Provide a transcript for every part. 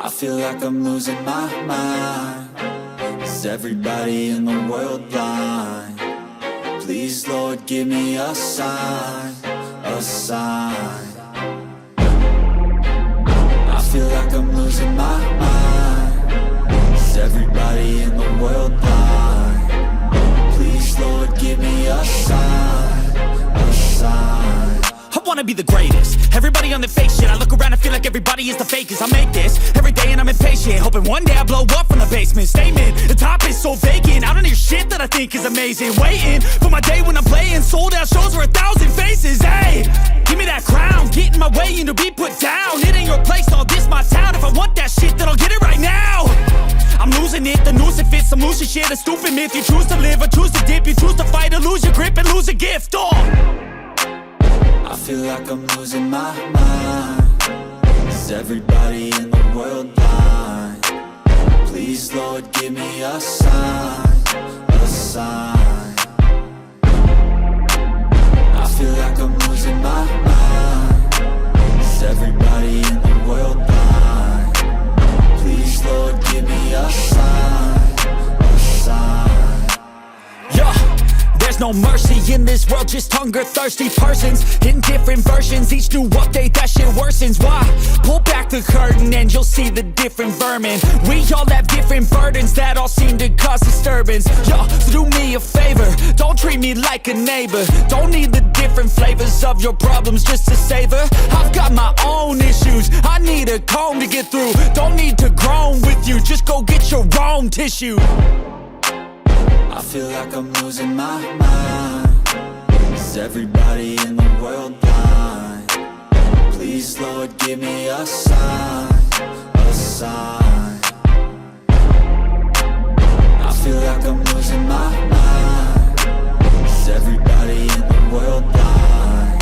I feel like I'm losing my mind. Is everybody in the world blind? Please, Lord, give me a sign, a sign. I feel like I'm losing my mind. Is everybody in the world blind? Please, Lord, give me a sign, a sign. I wanna be the greatest. Everybody on the fake shit. I look around and feel like everybody is the fakest. I make this every day and I'm impatient, hoping one day I blow up from the basement. Statement, the top is so vacant. I don't hear shit that I think is amazing. Waiting for my day when I'm playing sold out shows for 1,000 faces. Hey, give me that crown, get in my way and to be put down. It ain't your place, all this my town. If I want that shit, then I'll get it right now. I'm losing it, the noose it fits. I'm losing shit, a stupid myth. You choose to live or choose to dip. You choose to fight or lose your grip and lose a gift. I feel like I'm losing my mind. Is everybody in the world blind? Please, Lord, give me a sign, a sign. I feel like I'm losing my mind. Is everybody in the world blind? Please, Lord, give me a sign, a sign. Yeah. There's no mercy in this world, just hunger-thirsty persons in different versions. Each new update, that shit worsens. Why? Pull back the curtain and you'll see the different vermin. We all have different burdens that all seem to cause disturbance. Yo, do me a favor, don't treat me like a neighbor. Don't need the different flavors of your problems just to savor. I've got my own issues, I need a comb to get through. Don't need to groan with you, just go get your own tissue. I feel like I'm losing my mind. Is everybody in the world blind? Please, Lord, give me a sign, a sign. I feel like I'm losing my mind. Is everybody in the world blind?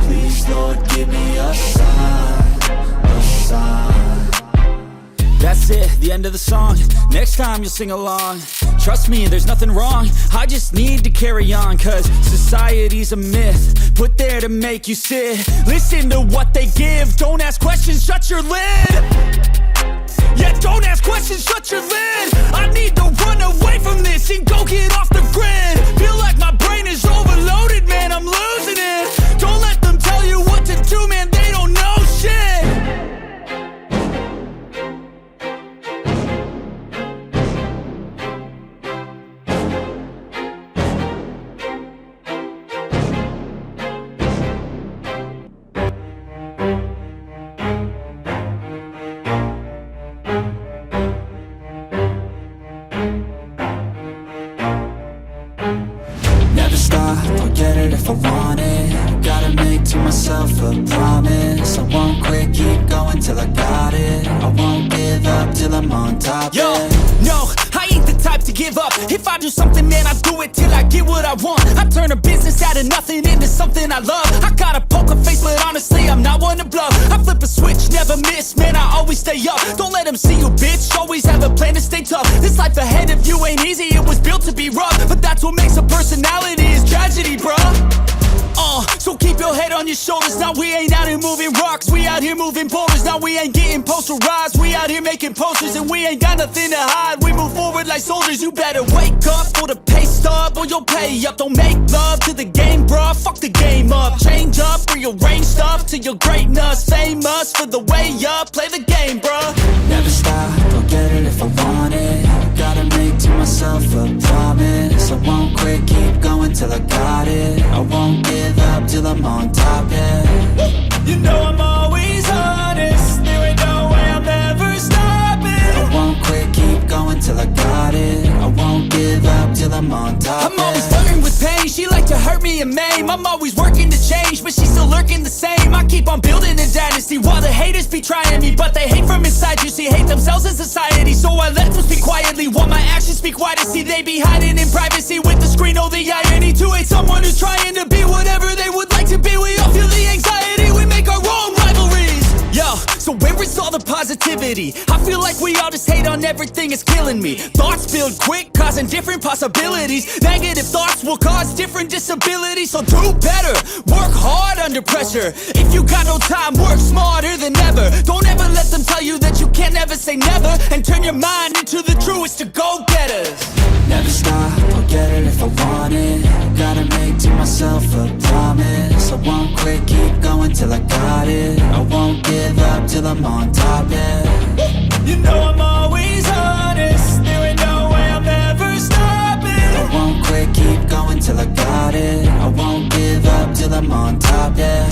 Please, Lord, give me a sign, a sign. That's it, the end of the song. Next time you'll sing along. Trust me, there's nothing wrong. I just need to carry on, cause society's a myth put there to make you sit. Listen to what they give. Don't ask questions, shut your lid. Yeah, don't ask questions, shut your lid. I need to run away from this and go get off the grid. Feel like my brain is overloaded, man, I'm losing it. Don't let them tell you what to do, man, they don't know shit. If I want it, gotta make to myself a promise. I won't quit, keep going till I got it. I won't give up till I'm on top. Yo, no, I ain't the type to give up. If I do something, man, I do it till I get what I want. I turn a business out of nothing into something I love. I got a poker face, but honestly, I'm not one to bluff. I flip a switch, never miss, man, I always stay up. Don't let them see you, bitch, always have a plan to stay tough. This life ahead of you ain't easy, it was built to be rough. But that's what makes a personality, is tragedy, bruh. So keep your head on your shoulders. Now we ain't out here moving rocks, we out here moving boulders. Now we ain't getting posterized, we out here making posters. And we ain't got nothing to hide, we move forward like soldiers. You better wake up for the pay stub or you'll pay up. Don't make love to the game, bruh, fuck the game up. Change up, rearrange stuff to your greatness. Famous for the way up, play the game, bruh. Never stop, I'll get it if I want it. Gotta make to myself a promise. I won't quit, keep going till I got it. I won't give up till I'm on top, yeah. You know I'm always honest, there ain't no way I'm ever stopping. I won't quit, keep going till I got it. I won't give up till I'm on top, I'm always flirting with pain, she like to hurt me and maim. I'm always working to change, but she's still lurking the same. I keep on building a dynasty while the haters be trying me. But they hate from inside, you see, hate themselves in society. So I let them speak quietly while my actions speak wider. See, they be hiding in privacy with the screen. Oh, the irony to hate someone who's trying to be whatever they would like to be. We all feel the anxiety, we make our own rivalries. Yo, so where is all the positivity. I feel like we all just hate on everything, it's killing me. Thoughts build quick, causing different possibilities. Negative thoughts will cause different disabilities. So do better, work hard under pressure. If you got no time, work smarter than ever. Don't ever let them tell you that you can't never say never. And turn your mind into the truest of go-getters. Never stop, I'll get it if I want it. Gotta make to myself a promise. I won't quit, keep going till I got it. I won't give up till I'm on top, yeah. You know I'm always honest, there ain't no way I'm ever stopping. I won't quit, keep going till I got it. I won't give up till I'm on top, yeah.